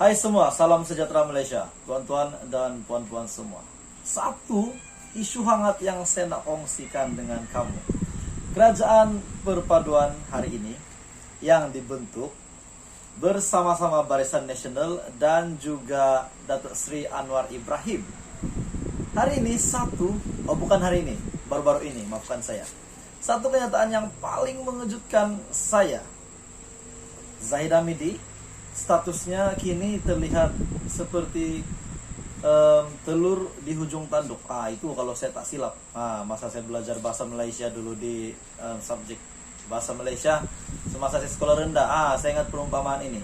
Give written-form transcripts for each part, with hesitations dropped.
Hai semua, salam sejahtera Malaysia, tuan-tuan dan puan-puan semua. Satu isu hangat yang saya nak kongsikan dengan kamu. Kerajaan perpaduan hari ini yang dibentuk bersama-sama Barisan Nasional dan juga Datuk Seri Anwar Ibrahim. Hari ini bukan hari ini, baru-baru ini, maafkan saya. Satu kenyataan yang paling mengejutkan saya. Zahid Hamidi statusnya kini terlihat seperti telur di hujung tanduk. Itu kalau saya tak silap. Masa saya belajar bahasa Malaysia dulu di subjek bahasa Malaysia semasa saya sekolah rendah. Saya ingat perumpamaan ini.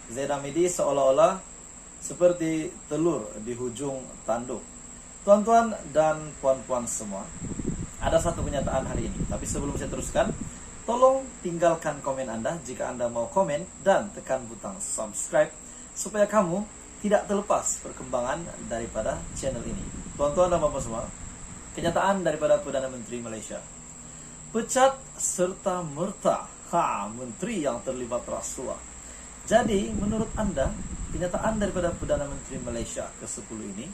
Zahid Hamidi seolah-olah seperti telur di hujung tanduk. Tuan-tuan dan puan-puan semua, ada satu kenyataan hari ini. Tapi sebelum saya teruskan, tolong tinggalkan komen Anda jika Anda mau komen dan tekan butang subscribe supaya kamu tidak terlepas perkembangan daripada channel ini. Tuan-tuan dan puan-puan semua, kenyataan daripada Perdana Menteri Malaysia. Pecat serta merta menteri yang terlibat rasuah. Jadi menurut Anda, kenyataan daripada Perdana Menteri Malaysia ke-10 ini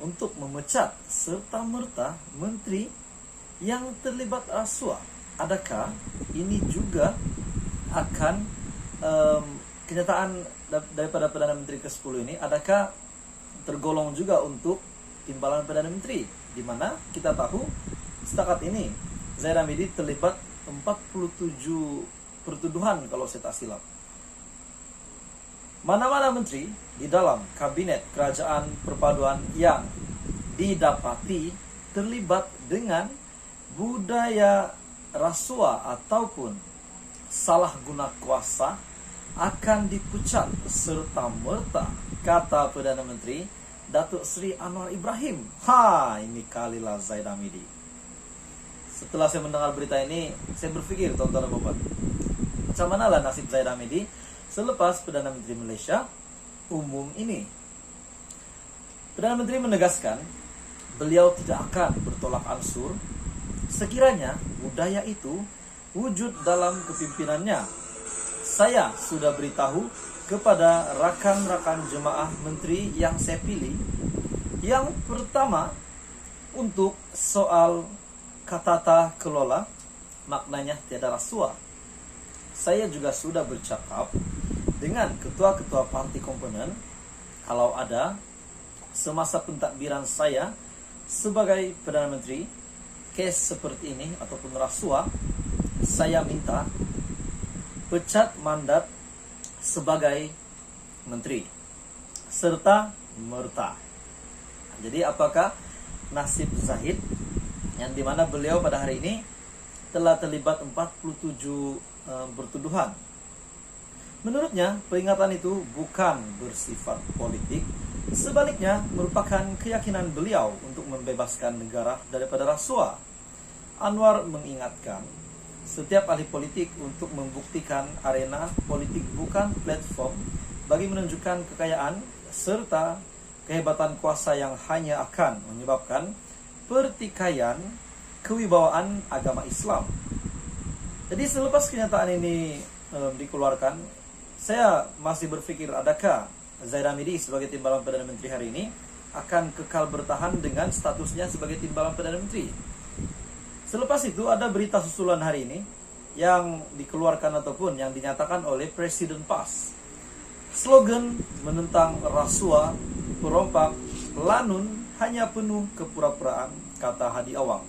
untuk memecat serta merta menteri yang terlibat rasuah, adakah ini juga akan kenyataan daripada Perdana Menteri ke-10 ini, adakah tergolong juga untuk timbalan Perdana Menteri, di mana kita tahu setakat ini Zahid Hamidi terlibat 47 pertuduhan kalau saya tak silap. Mana-mana menteri di dalam kabinet kerajaan perpaduan yang didapati terlibat dengan budaya rasuah ataupun salah guna kuasa akan dipecat serta merta, kata Perdana Menteri Datuk Seri Anwar Ibrahim. Ini kalilah Zahid Hamidi. Setelah saya mendengar berita ini, saya berpikir, tuan-tuan dan puan, macam manalah nasib Zahid Hamidi selepas Perdana Menteri Malaysia umum ini. Perdana Menteri menegaskan beliau tidak akan bertolak ansur sekiranya budaya itu wujud dalam kepimimpinannya. Saya sudah beritahu kepada rakan-rakan jemaah menteri yang saya pilih. Yang pertama, untuk soal tata kelola, maknanya tiada rasuah. Saya juga sudah bercakap dengan ketua-ketua parti komponen, kalau ada semasa pentadbiran saya sebagai Perdana Menteri, kes seperti ini ataupun rasuah, saya minta pecat mandat sebagai menteri serta merta. Jadi apakah nasib Zahid, yang dimana beliau pada hari ini telah terlibat 47 pertuduhan. Menurutnya, peringatan itu bukan bersifat politik, sebaliknya merupakan keyakinan beliau untuk membebaskan negara daripada rasuah. Anwar mengingatkan, setiap ahli politik untuk membuktikan arena politik bukan platform bagi menunjukkan kekayaan serta kehebatan kuasa yang hanya akan menyebabkan pertikaian kewibawaan agama Islam. Jadi selepas kenyataan ini dikeluarkan, saya masih berpikir adakah Zahid Hamidi sebagai timbalan Perdana Menteri hari ini akan kekal bertahan dengan statusnya sebagai timbalan Perdana Menteri. Selepas itu ada berita susulan hari ini yang dikeluarkan ataupun yang dinyatakan oleh Presiden PAS. Slogan menentang rasuah, perompak, lanun hanya penuh kepura-puraan, kata Hadi Awang.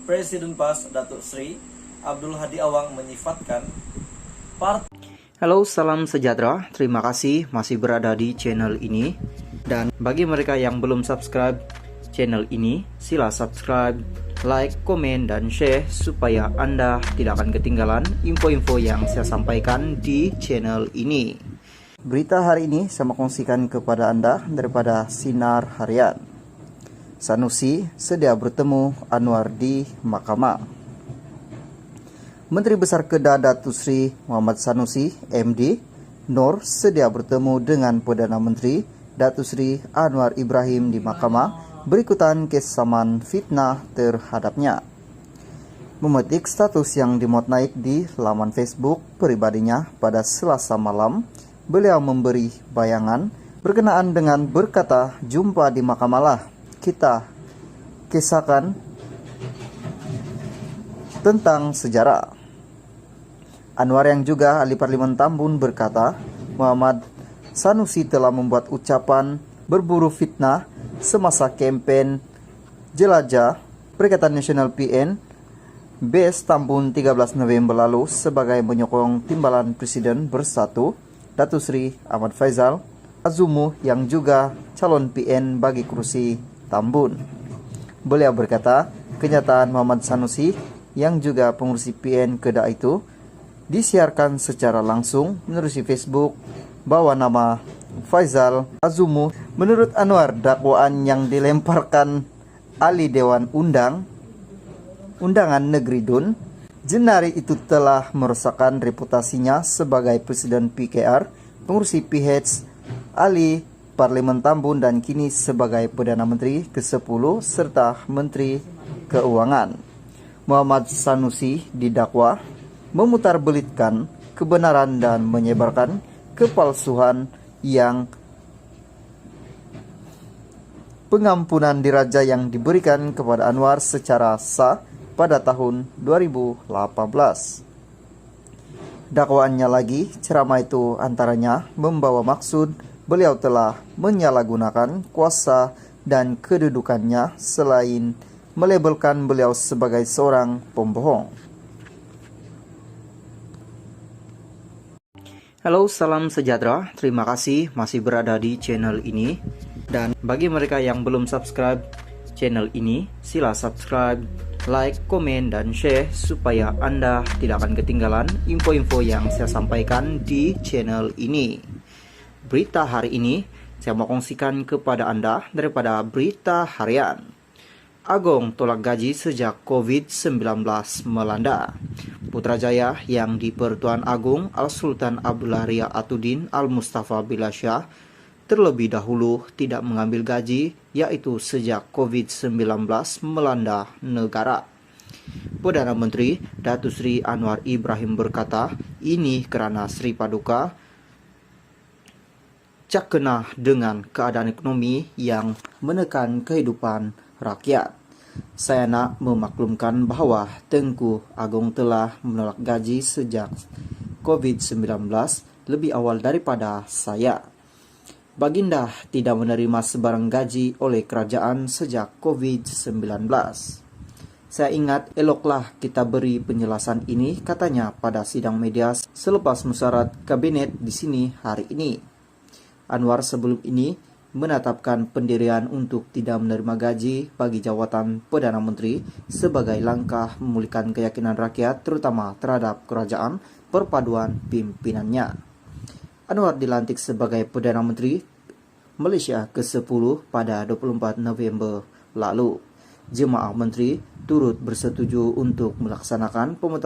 Presiden PAS Datuk Seri Abdul Hadi Awang menyifatkan Halo, salam sejahtera. Terima kasih masih berada di channel ini. Dan bagi mereka yang belum subscribe channel ini, sila subscribe, like, komen, dan share supaya Anda tidak akan ketinggalan info-info yang saya sampaikan di channel ini. Berita hari ini saya mau kongsikan kepada Anda daripada Sinar Harian. Sanusi sedia bertemu Anwar di Mahkamah. Menteri Besar Kedah Datuk Seri Muhammad Sanusi, MD, NOR sedia bertemu dengan Perdana Menteri Datuk Seri Anwar Ibrahim di Mahkamah berikutan kes saman fitnah terhadapnya. Memetik status yang dimuat naik di laman Facebook pribadinya pada Selasa malam, beliau memberi bayangan berkenaan dengan berkata jumpa di Mahkamah kita kisahkan tentang sejarah. Anwar yang juga ahli parlemen Tambun berkata, Muhammad Sanusi telah membuat ucapan berburu fitnah semasa kampanye jelajah Perikatan Nasional PN BS Tambun 13 November lalu sebagai menyokong timbalan Presiden Bersatu Datuk Seri Ahmad Faizal Azumu yang juga calon PN bagi kursi Tambun. Beliau berkata, kenyataan Muhammad Sanusi yang juga pengurusi PN Kedah itu disiarkan secara langsung menerusi Facebook bawa nama Faizal Azumu. Menurut Anwar, dakwaan yang dilemparkan ahli Dewan Undangan Negeri DUN Jenari itu telah merusakkan reputasinya sebagai Presiden PKR, pengurusi PH, ahli Parlemen Tambun dan kini sebagai Perdana Menteri ke-10 serta Menteri Keuangan. Muhammad Sanusi didakwa memutarbelitkan kebenaran dan menyebarkan kepalsuan yang pengampunan diraja yang diberikan kepada Anwar secara sah pada tahun 2018. Dakwaannya lagi, ceramah itu antaranya membawa maksud beliau telah menyalahgunakan kuasa dan kedudukannya selain melabelkan beliau sebagai seorang pembohong. Halo, salam sejahtera. Terima kasih masih berada di channel ini. Dan bagi mereka yang belum subscribe channel ini, sila subscribe, like, komen, dan share supaya Anda tidak akan ketinggalan info-info yang saya sampaikan di channel ini. Berita hari ini saya mau kongsikan kepada Anda daripada berita harian. Agong tolak gaji sejak COVID-19 melanda. Putrajaya yang di Pertuan Agung Al-Sultan Abdullah Ria Atudin Al-Mustafa Bilasyah terlebih dahulu tidak mengambil gaji, yaitu sejak COVID-19 melanda negara. Perdana Menteri Datuk Seri Anwar Ibrahim berkata, ini kerana Sri Paduka cak kena dengan keadaan ekonomi yang menekan kehidupan rakyat. Saya nak memaklumkan bahawa Tengku Agong telah menolak gaji sejak COVID-19 lebih awal daripada saya. Baginda tidak menerima sebarang gaji oleh kerajaan sejak COVID-19. Saya ingat eloklah kita beri penjelasan ini, katanya pada sidang media selepas musyawarah kabinet di sini hari ini. Anwar sebelum ini menetapkan pendirian untuk tidak menerima gaji bagi jawatan Perdana Menteri sebagai langkah memulihkan keyakinan rakyat terutama terhadap kerajaan perpaduan pimpinannya. Anwar dilantik sebagai Perdana Menteri Malaysia ke-10 pada 24 November lalu. Jemaah menteri turut bersetuju untuk melaksanakan pemotongan